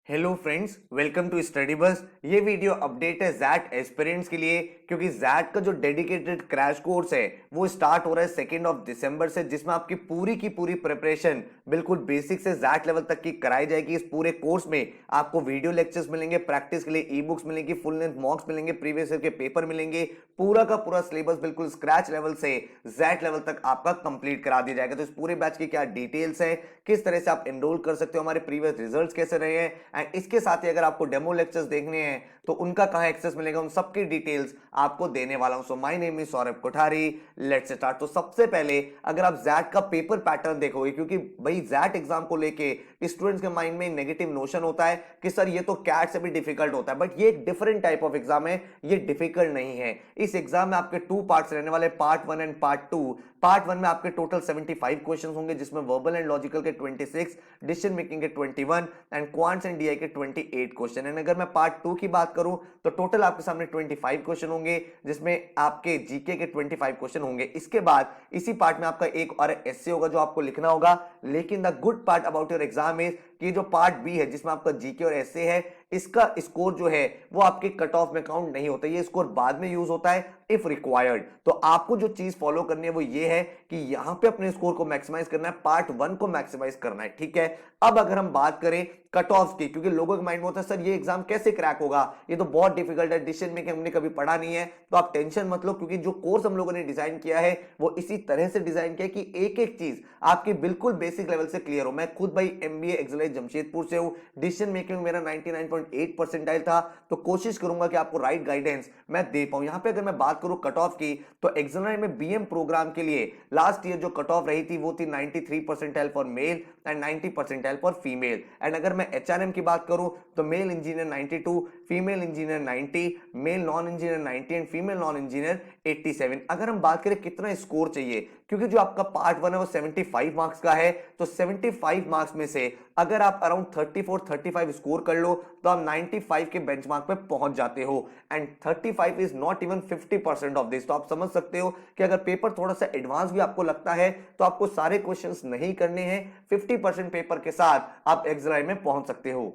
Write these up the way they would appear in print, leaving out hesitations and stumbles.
Hello friends, welcome to study bus. ये video update है XAT aspirants के लिए, क्योंकि जैट का जो डेडिकेटेड क्रैश कोर्स है वो स्टार्ट हो रहा है 2 दिसंबर से, जिसमें आपकी पूरी की पूरी प्रिपरेशन बिल्कुल बेसिक से जैट लेवल तक की कराई जाएगी। इस पूरे कोर्स में आपको वीडियो लेक्चर्स मिलेंगे, प्रैक्टिस के लिए ई बुक्स मिलेंगी, फुल लेंथ मॉक्स मिलेंगे, प्रीवियस ईयर के पेपर मिलेंगे, पूरा का पूरा सिलेबस बिल्कुल स्क्रैच लेवल से जैट लेवल तक आपका कंप्लीट करा दिया जाएगा। तो इस पूरे बैच की क्या डिटेल्स है, किस तरह से आप एनरोल कर सकते हो, हमारे प्रीवियस रिजल्ट्स कैसे रहे हैं, एंड इसके साथ ही अगर आपको डेमो लेक्चर्स देखने हैं तो उनका कहां एक्सेस मिलेगा, उन सबकी डिटेल्स आपको देने वाला हूं। So my name is Saurabh Kothari, let's start. तो सबसे पहले अगर आप जैट का पेपर पैटर्न देखोगे, क्योंकि भाई जैट एग्जाम को लेके स्टूडेंट्स के माइंड में नेगेटिव नोशन होता है कि सर ये तो कैट से भी डिफिकल्ट होता है, बट ये एक डिफरेंट टाइप ऑफ एग्जाम है, ये डिफिकल्ट नहीं है। इस एग्जाम में आपके 2 पार्ट्स रहने वाले, पार्ट 1 एंड पार्ट 2। पार्ट 1 में आपके टोटल 75 क्वेश्चन होंगे, जिसमें वर्बल एंड लॉजिकल के 26, डिसीजन मेकिंग के 21 एंड क्वांट्स एंड डीआई के 28 क्वेश्चन। एंड अगर मैं पार्ट 2 की बात करूं तो टोटल आपके सामने 25 क्वेश्चन होंगे, जिसमें आपके जीके के 25 क्वेश्चन होंगे। इसके बाद इसी पार्ट में आपका एक और एस्से होगा जो आपको लिखना होगा। लेकिन the good part about your exam is कि जो पार्ट बी है, जिसमें आपका जीके और एस्से है, इसका स्कोर जो है वो आपके कट ऑफ में काउंट नहीं होता। ये स्कोर बाद में यूज होता है इफ रिक्वायर्ड। तो आपको जो चीज फॉलो करनी है वो ये है कि यहां पे अपने स्कोर को मैक्सिमाइज करना है, पार्ट 1 को मैक्सिमाइज करना है, ठीक है। अब अगर हम बात करें कट ऑफ की, क्योंकि लोगों के माइंड में होता है सर ये एग्जाम कैसे क्रैक होगा, ये तो बहुत डिफिकल्ट है, डिसीजन मेकिंग हमने कभी पढ़ा नहीं है। तो आप टेंशन मत लो, क्योंकि जो कोर्स हम लोगों ने डिजाइन किया है वो इसी तरह से डिजाइन किया कि एक एक चीज आपकी बिल्कुल बेसिक लेवल से क्लियर हो। मैं खुद भाई एमबीए एक्सलेंस जमशेदपुर से हूं, डिसीजन मेकिंग मेरा 99.8 परसेंटाइल था, तो कोशिश करूंगा कि आपको राइट गाइडेंस मैं दे पाऊं। यहां पे अगर मैं बात करूं कट ऑफ की, तो एक्सएमआई में बीएम प्रोग्राम के लिए लास्ट ईयर जो कट ऑफ रही थी वो थी 93 percentile for male and 90 percentile for female. And अगर मैं एचआरएम की बात करूं तो male engineer 92, female engineer 90, male non engineer 90 and female non engineer 87। अगर हम बात करें कितना स्कोर चाहिए, क्योंकि जो आपका पार्ट 1 है वो 75 मार्क्स का है, तो 75 मार्क्स में से अगर आप अराउंड 34-35 स्कोर कर लो तो आप 95 के बेंचमार्क पे पहुंच जाते हो। And 35 is not even 50% of this. तो आप समझ सकते हो कि अगर पेपर थोड़ा सा एडवांस भी आपको लगता है तो आपको सारे क्वेश्चंस नहीं करने हैं, 50% पेपर के साथ आप एग्जाम में पहुंच सकते हो।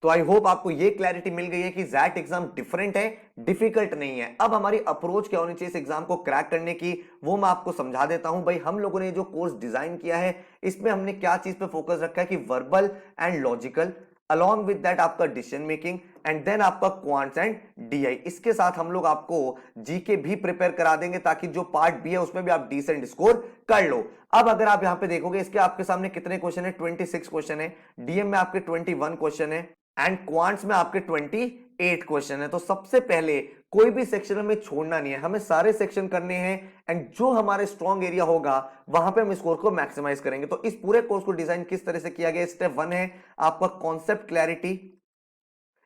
तो आई होप आपको ये क्लैरिटी मिल गई है कि जैट एग्जाम डिफरेंट है, डिफिकल्ट नहीं है। अब हमारी अप्रोच क्या होनी चाहिए इस एग्जाम को क्रैक करने की, वो मैं आपको समझा देता हूं। भाई हम लोगों ने जो कोर्स डिजाइन किया है इसमें हमने क्या चीज पे फोकस रखा है कि verbal and logical, along with that आपका डिसीजन मेकिंग, एंड देन आपका क्वांट्स एंड डीआई। इसके साथ हम लोग आपको जीके भी प्रिपेयर करा देंगे, ताकि जो पार्ट बी है उसमें भी आप डिसेंट स्कोर कर लो। अब अगर आप यहां पे देखोगे, इसके आपके सामने कितने क्वेश्चन है, 26 क्वेश्चन है, डीएम में आपके 21 क्वेश्चन है एंड क्वांट्स में आपके 28 क्वेश्चन है। तो सबसे पहले कोई भी सेक्शन हमें छोड़ना नहीं है, हमें सारे सेक्शन करने हैं, एंड जो हमारे स्ट्रॉन्ग एरिया होगा वहां पे हम स्कोर को मैक्सिमाइज करेंगे। तो इस पूरे कोर्स को डिजाइन किस तरह से किया गया, स्टेप 1 है आपका कॉन्सेप्ट क्लैरिटी।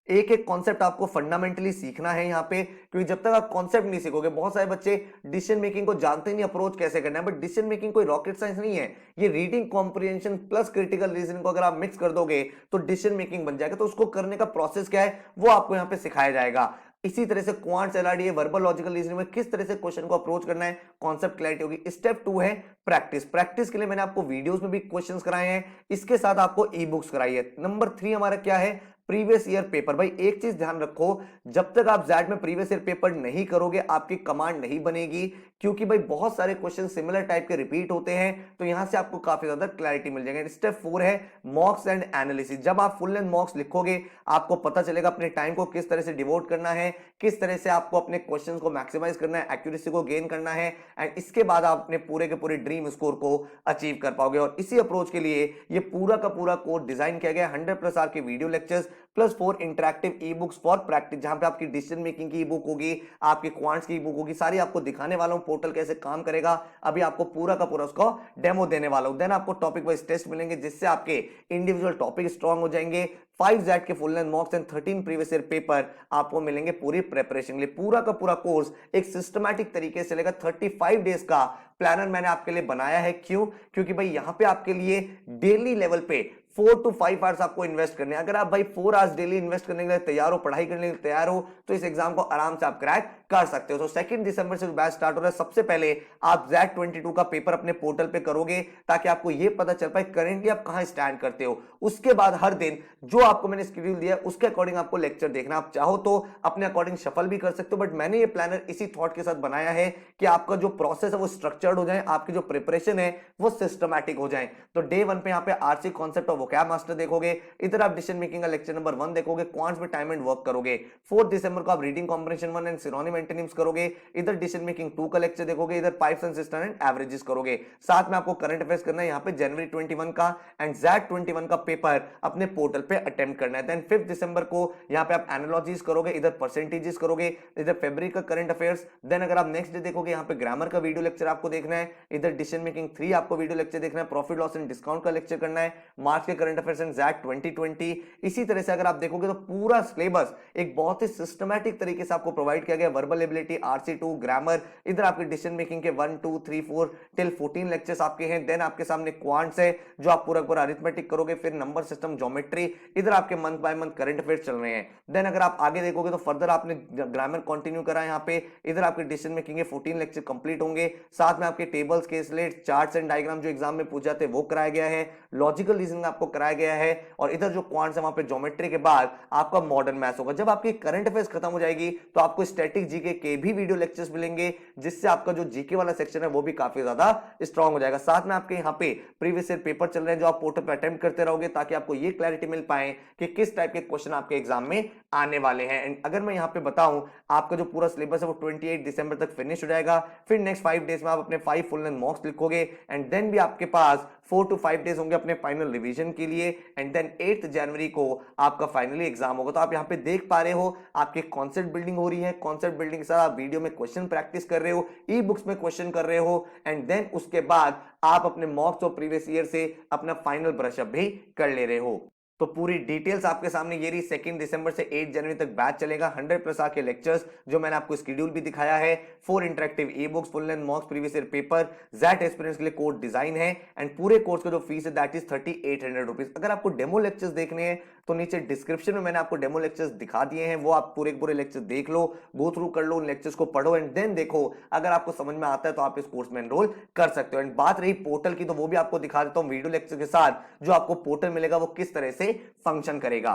एक एक कॉन्सेप्ट आपको फंडामेंटली सीखना है यहां पे, क्योंकि जब तक आप कॉन्सेप्ट नहीं सीखोगे, बहुत सारे बच्चे डिसीजन मेकिंग को जानते नहीं अप्रोच कैसे करना है, बट डिसीजन मेकिंग कोई रॉकेट साइंस नहीं है। ये reading comprehension plus critical reasoning को अगर आप मिक्स कर दोगे तो डिसीजन मेकिंग बन जाएगा। तो उसको करने का प्रोसेस क्या है वो आपको यहां पे सिखाया जाएगा। इसी तरह से quants LRD, verbal logical reasoning में किस तरह से क्वेश्चन को अप्रोच करना है, कॉन्सेप्ट क्लैरिटी होगी। स्टेप 2 है प्रैक्टिस। प्रैक्टिस के लिए मैंने आपको वीडियोस में भी क्वेश्चंस कराए हैं, इसके साथ आपको ई बुक्स कराई है। नंबर 3 हमारा क्या है, प्रीवियस ईयर पेपर। भाई एक चीज ध्यान रखो, जब तक आप जैट में प्रीवियस ईयर पेपर नहीं करोगे आपकी कमांड नहीं बनेगी, क्योंकि भाई बहुत सारे क्वेश्चन सिमिलर टाइप के रिपीट होते हैं, तो यहां से आपको काफी ज्यादा क्लैरिटी मिल जाएगी। स्टेप 4 है मॉक्स एंड एनालिसिस। जब आप फुल लेंथ मॉक्स लिखोगे आपको पता चलेगा अपने टाइम को किस तरह से डिवोट करना है, किस तरह से आपको अपने क्वेश्चंस को मैक्सिमाइज करना है, एक्यूरेसी को गेन करना है, एंड इसके बाद आप अपने पूरे के पूरे ड्रीम स्कोर को अचीव कर पाओगे। और इसी अप्रोच के लिए ये पूरा का पूरा कोर्स डिजाइन किया गया, 100+ आवर के video lectures plus 4 interactive e books for practice, जहां पे आपकी डिसीजन मेकिंग की ई बुक होगी, आपकी क्वांट्स की ई बुक होगी, सारी आपको दिखाने वाला हूं पोर्टल कैसे काम करेगा। अभी आपको पूरा का पूरा उसका डेमो देने वाला हूं। देन आपको टॉपिक वाइज टेस्ट मिलेंगे, जिससे आपके इंडिविजुअल टॉपिक स्ट्रांग हो जाएंगे। 5 जेट के full length मॉक्स and 13 previous year paper आपको मिलेंगे पूरी प्रिपरेशन के लिए। पूरा का पूरा कोर्स एक सिस्टमैटिक तरीके से चलेगा। 35 डेज का प्लानर मैंने आपके लिए बनाया है। क्यों? क्योंकि भाई यहां पे आपके लिए डेली लेवल पे 4 to 5 आवर्स आपको इन्वेस्ट करने हैं। अगर आप भाई 4 आवर्स डेली इन्वेस्ट करने के लिए तैयार हो, पढ़ाई करने के लिए तैयार हो, तो इस एग्जाम को आराम से आप क्रैक कर सकते हो। तो 2 दिसंबर से बैच स्टार्ट हो रहा है। सबसे पहले आप Z22 का पेपर अपने पोर्टल पे करोगे ताकि आपको ये पता चल पाए करेंटली आप कहां स्टैंड करते हो। उसके बाद हर दिन जो आपको मैंने शेड्यूल दिया उसके अकॉर्डिंग आपको लेक्चर देखना। आप चाहो तो अपने अकॉर्डिंग शफल भी कर सकते हो, बट मैंने ये प्लानर इसी थॉट के साथ बनाया है कि आपका जो प्रोसेस है वो स्ट्रक्चर्ड हो जाए, आपकी जो प्रिपरेशन है वो सिस्टमैटिक हो जाए। तो डे 1 पे यहाँ पे आरसी कॉन्सेप्ट और वोकैब मास्टर देखोगे, इधर आप डिसीजन मेकिंग का लेक्चर नंबर 1 देखोगे, क्वांट्स में टाइम एंड वर्क करोगे। 4 दिसंबर को आप reading comprehension 1 and synonym antonyms करोगे, इधर डिसीजन मेकिंग 2 का लेक्चर देखोगे, इधर pipes and system and averages करोगे। साथ में आपको करंट अफेयर्स करना है यहाँ पे जनवरी 21 का एंड Z21 का पेपर अपने पोर्टल पे अटेम्प्ट करना है। देन 5 दिसंबर को यहाँ पे आप एनालॉजीज करोगे, इधर परसेंटेजेस करोगे, इधर फरवरी का करंट अफेयर्स। देन अगर आप नेक्स्ट डे देखोगे यहाँ पे ग्रामर का वीडियो लेक्चर आपको देखना है, इधर डिसीजन मेकिंग 3 आपको वीडियो लेक्चर देखना है, प्रॉफिट लॉस एंड डिस्काउंट का लेक्चर करना है, मार्च के करंट अफेयर्स एंड Z2020। इसी तरह से अगर आप देखोगे तो पूरा सिलेबस एक बहुत ही सिस्टमैटिक तरीके से आपको प्रोवाइड किया गया। वर्बल एबिलिटी, RC2, ग्रामर, इधर आपके डिसीजन मेकिंग के 1 2 3 4 टिल 14 लेक्चर्स आपके हैं। देन आपके सामने क्वांट्स है जो आप पूरा पूरा अरिथमेटिक करोगे, फिर नंबर सिस्टम, ज्योमेट्री, इधर आपके month by month current affairs चल रहे हैं। देन अगर आप आगे देखोगे तो फर्दर आपने ग्रामर कंटिन्यू करा है यहाँ पे, इधर आपके डिसीजन मेकिंग के 14 लेक्चर कंप्लीट होंगे। साथ में आपके tables, case slate, charts and diagram जो एग्जाम में पूछे जाते हैं वो कराया गया है, लॉजिकल रीजनिंग आपको कराया गया है, और इधर जो क्वांट्स है वहां पे ज्योमेट्री के बाद आपका मॉडर्न मैथ्स होगा। जब आपकी करंट अफेयर्स खत्म हो जाएगी तो आपको स्टैटिक जीके के भी वीडियो लेक्चर्स मिलेंगे, जिससे आपका जो जीके वाला सेक्शन है वो भी काफी ज्यादा स्ट्रांग हो जाएगा। साथ में आपके यहाँ पे प्रीवियस ईयर पेपर चल रहे हैं जो आप पोर्टल पे अटेम्प्ट करते रहोगे, ताकि आपको ये क्लैरिटी मिल पाए कि किस टाइप के क्वेश्चन आपके एग्जाम में आने वाले हैं। एंड अगर मैं यहाँ पे बताऊं, आपका जो पूरा सिलेबस है वो 28 दिसंबर तक फिनिश हो जाएगा। फिर नेक्स्ट 5 डेज में आप अपने 5 फुल लेंथ मॉक्स लिखोगे, एंड देन भी आपके पास 4 to 5 डेज होंगे अपने फाइनल रिवीजन के लिए, एंड देन 8 जनवरी को आपका फाइनली एग्जाम होगा। तो आप यहाँ पे देख पा रहे हो आपके कॉन्सेप्ट बिल्डिंग हो रही है, कॉन्सेप्ट बिल्डिंग के साथ आप वीडियो में क्वेश्चन प्रैक्टिस कर रहे हो, ई बुक्स में क्वेश्चन कर रहे हो, एंड देन उसके बाद आप अपने मॉक्स और प्रीवियस ईयर से अपना फाइनल ब्रशअप भी कर ले रहे हो। तो पूरी डिटेल्स आपके सामने ये रही। 2 दिसंबर से 8 जनवरी तक बैच चलेगा। 100+ आके लेक्चर्स जो मैंने आपको शेड्यूल भी दिखाया है, 4 interactive e books, full length mocks, previous year paper, XAT aspirants के लिए कोर्स डिजाइन है, एंड पूरे कोर्स का जो फीस है दैट इज 3800 रुपीज। अगर आपको डेमो लेक्चर्स देखने हैं तो नीचे डिस्क्रिप्शन में मैंने आपको डेमो लेक्चर्स दिखा दिए हैं, वो आप पूरे पूरे लेक्चर देख लो, गो थ्रू कर लो, उन लेक्चर्स को पढ़ो, एंड देन देखो अगर आपको समझ में आता है तो आप इस कोर्स में एनरोल कर सकते हो। एंड बात रही पोर्टल की, तो वो भी आपको दिखा देता हूं वीडियो लेक्चर के साथ जो आपको पोर्टल मिलेगा वो किस तरह से फंक्शन करेगा।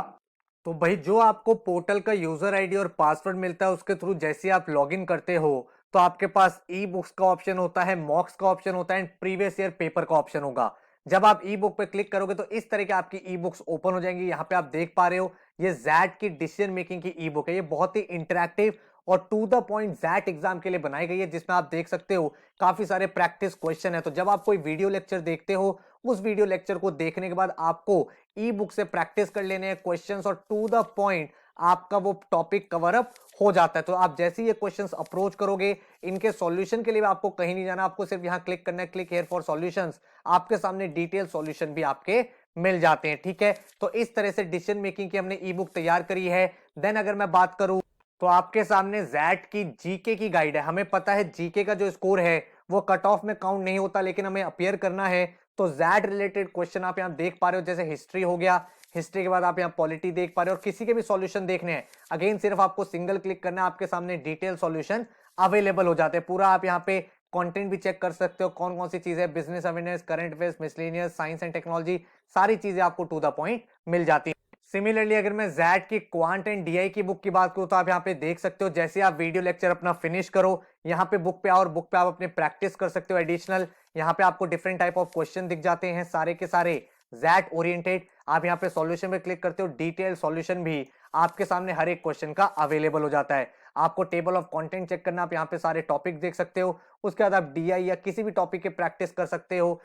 तो भाई जो आपको पोर्टल का यूजर आईडी और पासवर्ड मिलता है उसके थ्रू जैसे आप लॉगिन करते हो तो आपके पास ई बुक्स का ऑप्शन होता है, मॉक्स का ऑप्शन होता है, एंड प्रीवियस ईयर पेपर का ऑप्शन होगा। जब आप ई बुक पे क्लिक करोगे तो इस तरह की आपकी ई बुक्स ओपन हो जाएंगी। यहाँ पे आप देख पा रहे हो ये ज़ैट की डिसीजन मेकिंग की ई बुक है। ये बहुत ही इंटरेक्टिव और टू द पॉइंट ज़ैट एग्जाम के लिए बनाई गई है, जिसमें आप देख सकते हो काफी सारे प्रैक्टिस क्वेश्चन है। तो जब आप कोई वीडियो लेक्चर देखते हो, उस वीडियो लेक्चर को देखने के बाद आपको ई बुक से प्रैक्टिस कर लेने हैं क्वेश्चंस, और टू द पॉइंट आपका वो टॉपिक कवर अप हो जाता है। तो आप जैसे ही ये क्वेश्चंस अप्रोच करोगे, इनके सॉल्यूशन के लिए आपको कहीं नहीं जाना, आपको सिर्फ यहां क्लिक करना है, क्लिक हियर फॉर सॉल्यूशंस। आपके सामने डिटेल सॉल्यूशन भी आपके मिल जाते हैं। ठीक है, तो इस तरह से डिसीजन मेकिंग की हमने ई बुक तैयार करी है। देन अगर मैं बात करूं तो आपके सामने ज़ैट की जीके की गाइड है। हमें पता है जीके का जो स्कोर है वो कट ऑफ में काउंट नहीं होता, लेकिन हमें अपियर करना है। तो ज़ैट रिलेटेड क्वेश्चन आप यहां देख पा रहे हो, जैसे हिस्ट्री हो गया, हिस्ट्री के बाद आप यहाँ पॉलिटी देख पा रहे हो, और किसी के भी सॉल्यूशन देखने हैं अगेन सिर्फ आपको सिंगल क्लिक करना है, आपके सामने डिटेल सॉल्यूशन अवेलेबल हो जाते हैं। पूरा आप यहाँ पे कंटेंट भी चेक कर सकते हो, कौन कौन सी चीजें, business awareness, current affairs, miscellaneous, science and technology, सारी चीजें आपको टू द पॉइंट मिल जाती है। सिमिलरली अगर मैं ज़ैट की क्वांट एंड डीआई की बुक की बात करूं तो आप यहाँ पे देख सकते हो, जैसे आप वीडियो लेक्चर अपना फिनिश करो, यहाँ पे बुक पे आओ और बुक पे आप अपने प्रैक्टिस कर सकते हो एडिशनल। यहाँ पे आपको डिफरेंट टाइप ऑफ क्वेश्चन दिख जाते हैं, सारे के सारे ज़ैट ओरिएंटेड। आप यहाँ पे सॉल्यूशन पे क्लिक करते हो, डिटेल सॉल्यूशन भी आपके सामने हर एक क्वेश्चन का अवेलेबल हो जाता है। आपको टेबल ऑफ कंटेंट चेक करना, आप यहाँ पे सारे टॉपिक देख सकते हो, उसके बाद आप डीआई या किसी भी टॉपिक के प्रैक्टिस कर सकते हो,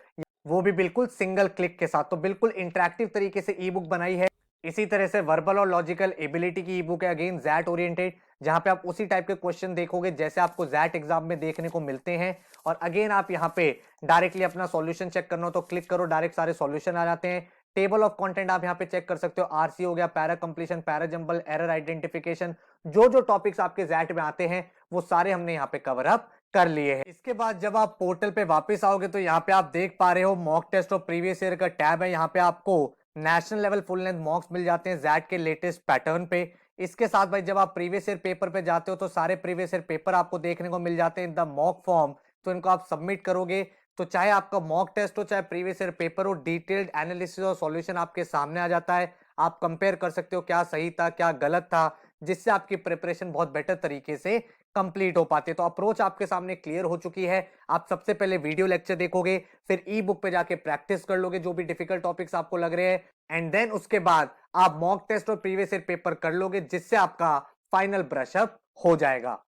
वो भी बिल्कुल सिंगल क्लिक के साथ। तो बिल्कुल इंटरेक्टिव तरीके से ई बुक बनाई है। इसी तरह से वर्बल और लॉजिकल एबिलिटी की ई बुक है, अगेन ज़ैट ओरिएंटेड, जहां पे आप उसी टाइप के क्वेश्चन देखोगे जैसे आपको ज़ैट एग्जाम में देखने को मिलते हैं। और अगेन आप यहाँ पे डायरेक्टली अपना सॉल्यूशन चेक करना हो तो क्लिक करो, डायरेक्ट सारे सॉल्यूशन आ जाते हैं। टेबल ऑफ कंटेंट आप यहाँ पे चेक कर सकते हो, आरसी हो गया, para completion, para jumble, error identification, जो जो टॉपिक्स आपके ज़ैट में आते हैं वो सारे हमने यहाँ पे कवर अप कर लिए हैं। इसके बाद जब आप पोर्टल पे वापस आओगे तो यहाँ पे आप देख पा रहे हो मॉक टेस्ट और प्रीवियस ईयर का टैब है। यहाँ पे आपको national level full length mocks मिल जाते हैं जैट के लेटेस्ट पैटर्न पे। इसके साथ भाई जब आप प्रीवियस ईयर पेपर पे जाते हो तो सारे प्रीवियस ईयर पेपर आपको देखने को मिल जाते हैं इन द मॉक फॉर्म। तो इनको आप सबमिट करोगे तो चाहे आपका मॉक टेस्ट हो चाहे प्रीवियस ईयर पेपर हो, डिटेल्ड एनालिसिस और सॉल्यूशन आपके सामने आ जाता है। आप कंपेयर कर सकते हो क्या सही था क्या गलत था, जिससे आपकी प्रिपरेशन बहुत बेटर तरीके से कंप्लीट हो पाती है। तो अप्रोच आपके सामने क्लियर हो चुकी है। आप सबसे पहले वीडियो लेक्चर देखोगे, फिर ई बुक पे जाके प्रैक्टिस कर लोगे जो भी डिफिकल्ट टॉपिक्स आपको लग रहे हैं, एंड देन उसके बाद आप मॉक टेस्ट और प्रीवियस ईयर पेपर कर लोगे, जिससे आपका फाइनल ब्रशअप हो जाएगा।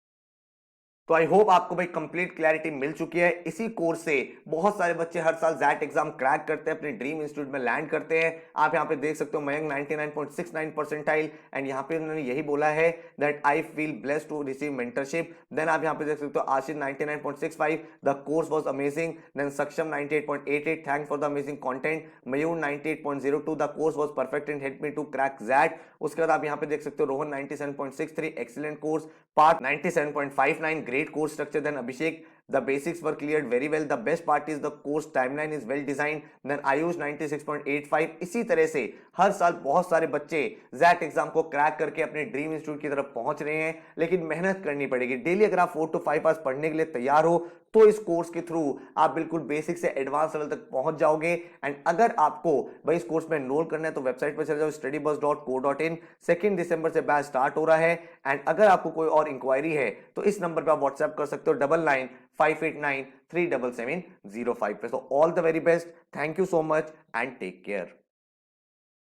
तो आई होप आपको भाई कंप्लीट क्लैरिटी मिल चुकी है। इसी कोर्स से बहुत सारे बच्चे हर साल जैट एग्जाम क्रैक करते हैं, अपने ड्रीम इंस्टीट्यूट में लैंड करते हैं। आप यहाँ पे देख सकते हो मयंक 99.69 परसेंटाइल, एंड यहाँ पे उन्होंने यही बोला है that I feel blessed to receive mentorship. Then आप यहाँ पे देख सकते हो Ashish 99.65, the course was amazing. Then Saksham 98.88, thanks for the amazing content. Mayur 98.02, the course was perfect and help me to crack XAT. उसके बाद आप यहाँ पे देख सकते हो Rohan 97.63, excellent course. Parth 97.59, great course structure. Then Abhishek, the basics were cleared very well. The best part is the course timeline is well designed. Then Ayush 96.85। इसी तरह से हर साल बहुत सारे बच्चे जैट एग्जाम को क्रैक करके अपने ड्रीम इंस्टीट्यूट की तरफ पहुंच रहे हैं, लेकिन मेहनत करनी पड़ेगी। डेली अगर आप 4 to 5 आवर्स पढ़ने के लिए तैयार हो तो इस कोर्स के थ्रू आप बिल्कुल बेसिक से एडवांस लेवल तक पहुंच जाओगे। एंड अगर आपको भाई इस कोर्स में एनरोल करना है तो वेबसाइट पर चले जाओ studybuzz.co.in। 2 दिसंबर से बैच स्टार्ट हो रहा है। एंड अगर आपको कोई और इंक्वायरी है तो इस नंबर पे आप व्हाट्सएप कर सकते हो 9958937705 पे। So all the very best, thank you so much and take care.